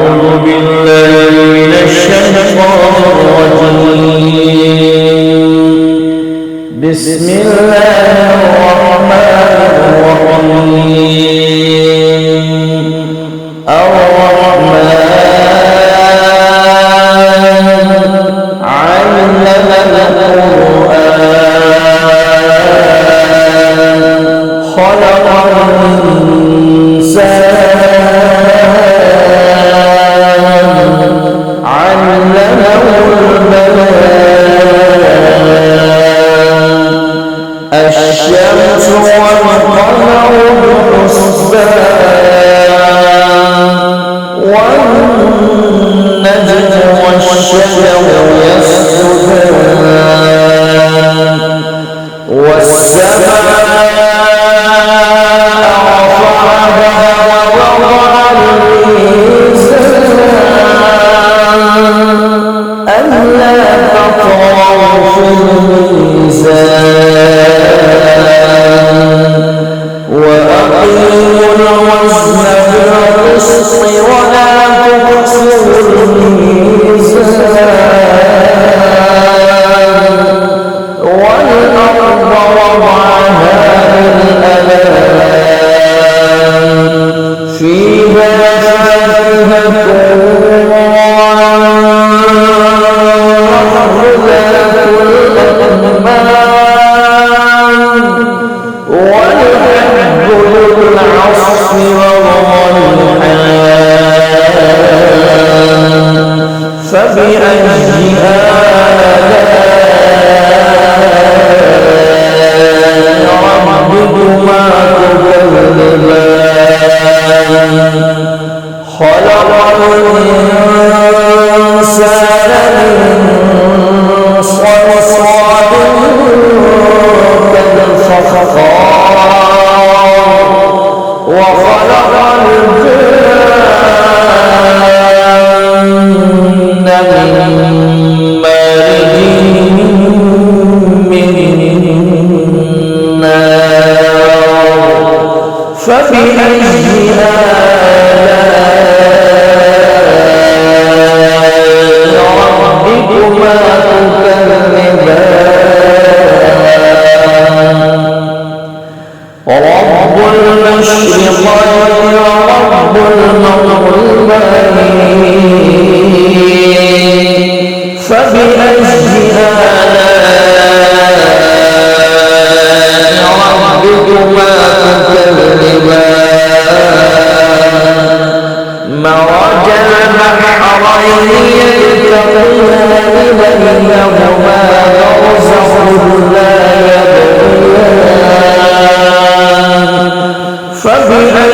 أعوذ بالله من الشيطان الرجيم. بسم الله الرحمن الرحيم. الرحمن علم القرآن خلق الإنسان الشمس والقمر بحسبان والنجم والشجر يسجدان والسماء رفعها ووضع الميزان ألا تطغوا في الميزان وأقيموا الوزن بالقسط ولا تخسروا الميزان والأرض وضعها للأنام فيها فاكهة وذات الأكمام والحب ذو العصف والريحان فبأي آلاء ربكما تكذبان خلق الإنسان من صلصال كالفخار وخلق الجن من مارج من نار فبأي آلاء ربكما تكذبان رب المشرقين ورب المغربين فبأي آلاء ربكما تكذبان مرج البحرين يلتقيان بينهما برزخ لا يبغيان فبأي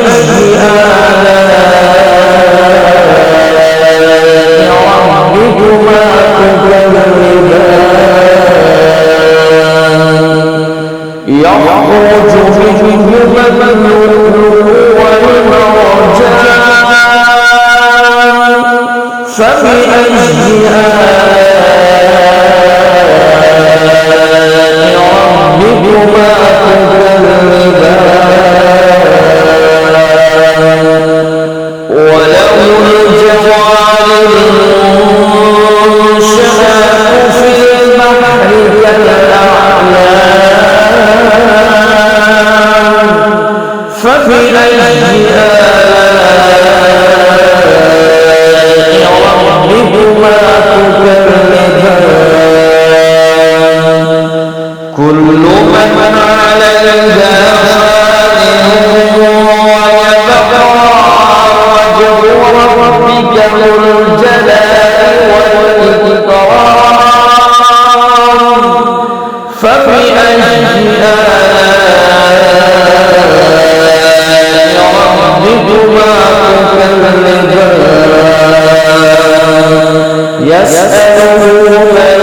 آلاء ربكما تكذبان يخرج منهما اللؤلؤ والمرجان فبأي آلاء ربكما تكذبان وله الجوار المنشآت في البحر كالأعلام فبأي آلاء ربكما تكذبان كل من عليها فان ويبقى وجه ربك ذو الجلال والإكرام فبأي آلاء ربكما تكذبان يسأله من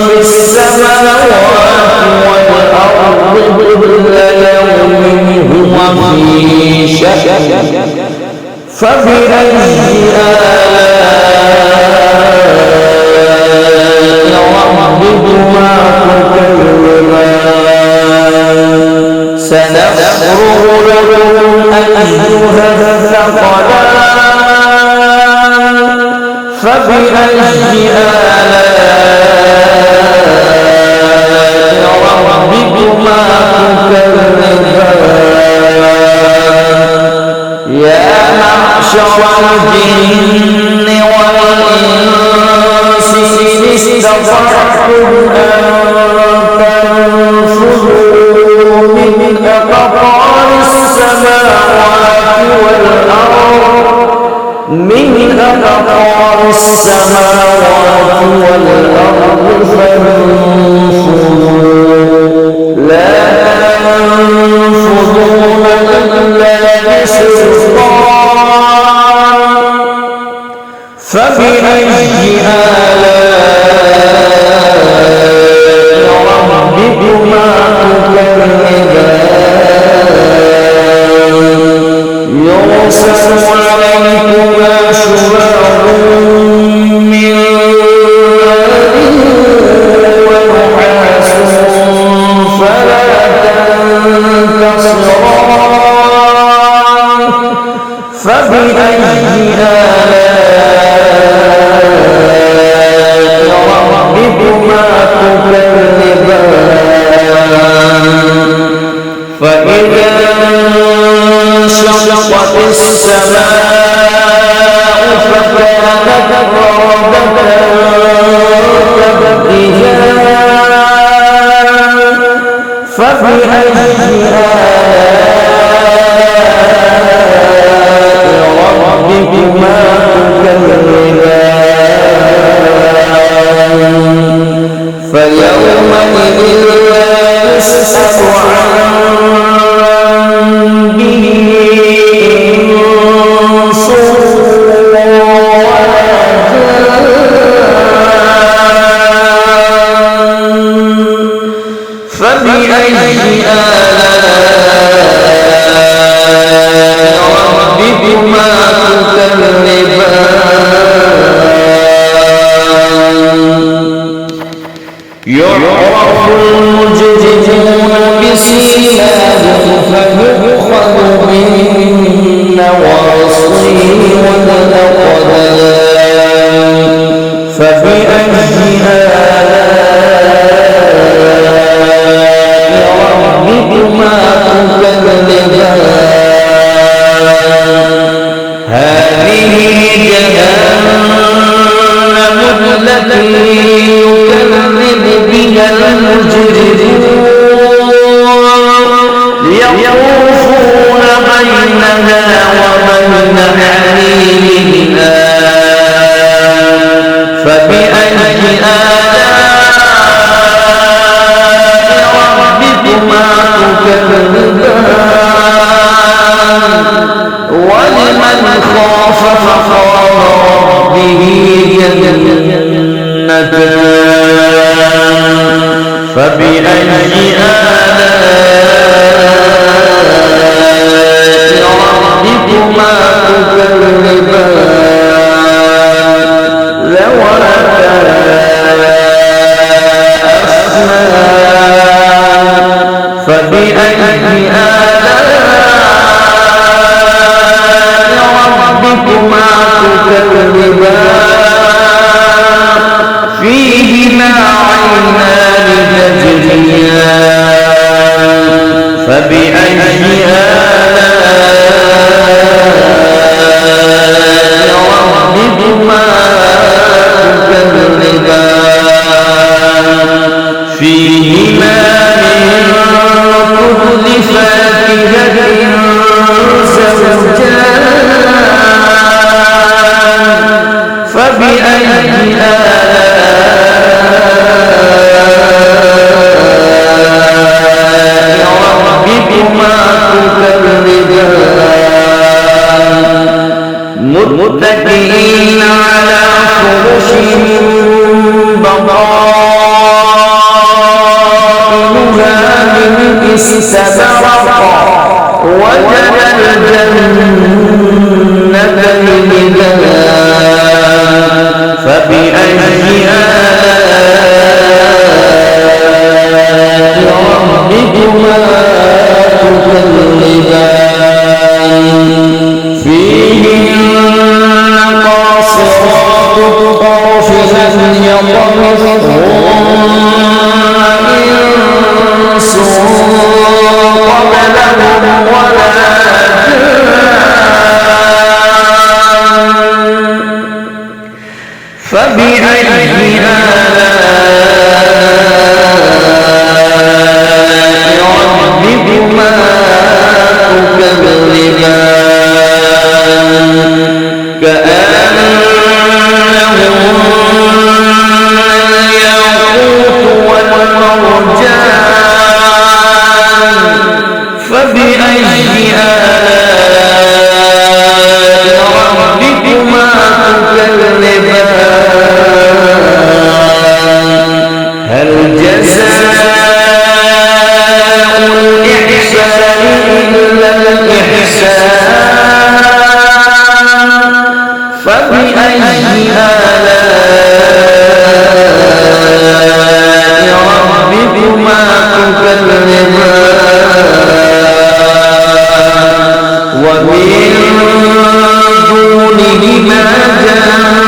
في السماوات والأرض كل يوم هو في شأن فبأي آلاء ربكما تكذبان سنفرغ لكم أيها الثقلان فبأي آلاء ربكما تكذبان يا معشر الجن والإنس إن استطعتم أن تنفذوا من أقطار السماوات والأرض فانفذوا لا تنفذون إلا بسلطان فبأي آلاء ربكما تكذبان يرسل عليكما شواظ من نار ونحاس فلا تنتصران فبأي آلاء ربكما تكذبان فإذا انشقت السماء فكانت وردة كالدهان فبأي آلاء ربكما تكذبان فيومئذ لا يسأل عن فبأي آلاء ربكما تكذبان يعرف المجرمون بسيماهم فيؤخذ بالنواصي والأقدام فبأي آلاء ربكما تكذبان هذه جهنم التي يكذب بها المجرمون يطوفون بينها وبين حميمها فبأي آلاء ربكما تكذبان ولمن خاف مقام ربه جنتان فبأي آلاء ربكما تكذبان ذواتا أفنان فبأي آلاء ربكما تكذبان فيهما عينان تجريان فبأي آلاء ربكما تكذبان فيهما من كل فاكهة زوجان فبأي آلاء ربكما تكذبان متكئين على فرش بطائنها من استبرق وجنى الجنتين دان فبأي آلاء ربكما تكذبان فيهن قاصرات فبأي آلاء ربكما تكذبان كأنهن الياقوت والمرجان فبأي آلاء ربكما تكذبان هل جزاء الإحسان إلا الإحسان فبأي آلاء ربكما تكذبان ومن دونهما جنتان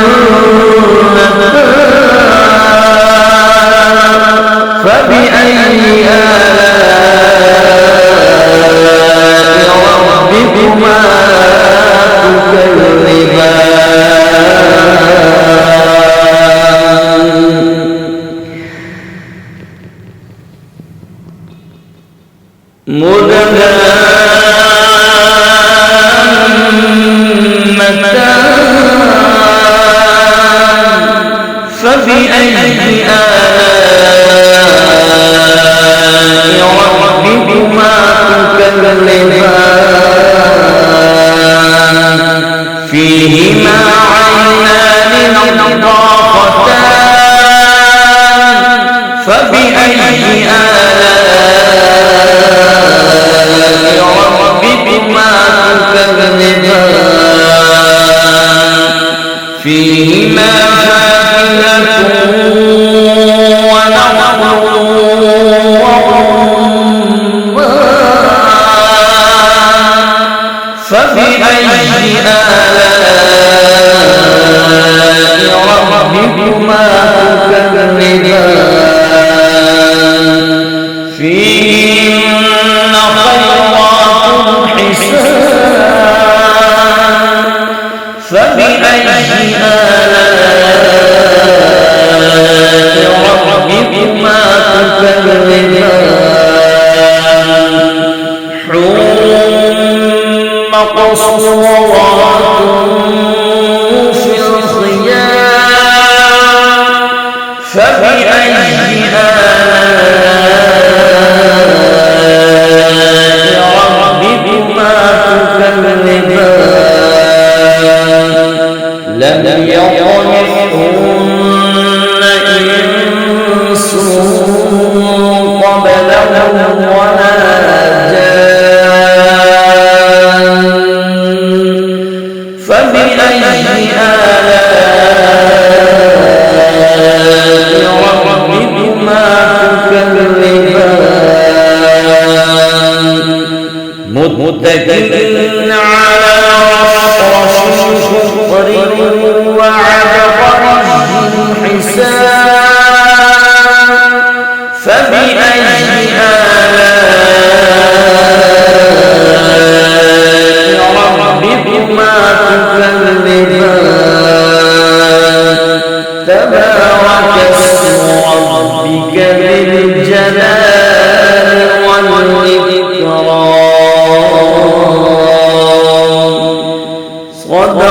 فبأي آلاء ربكما تكذبان مدهامتان فبأي آلاء ربكما تكذبان فيهما عينان نضاختان فبأي آلاء ربكما تكذبان فيهما فاكهة ونخل ورمان فبأي آلاء ربكما تكذبان فيهن خيرات حسان فبأي آلاء ربكما تكذبان حور مقصورات في الخيام فبأي آلاء ربكما تكذبان لم يطمثهن إنس قبلهم ولا جان فبأي آلاء ربكما تكذبان متكئين على فرش خضر وعبقري حسان فبأي آلاء ربكما تكذبان تبارك اسم ربك ذي الجلال والإكرام صدق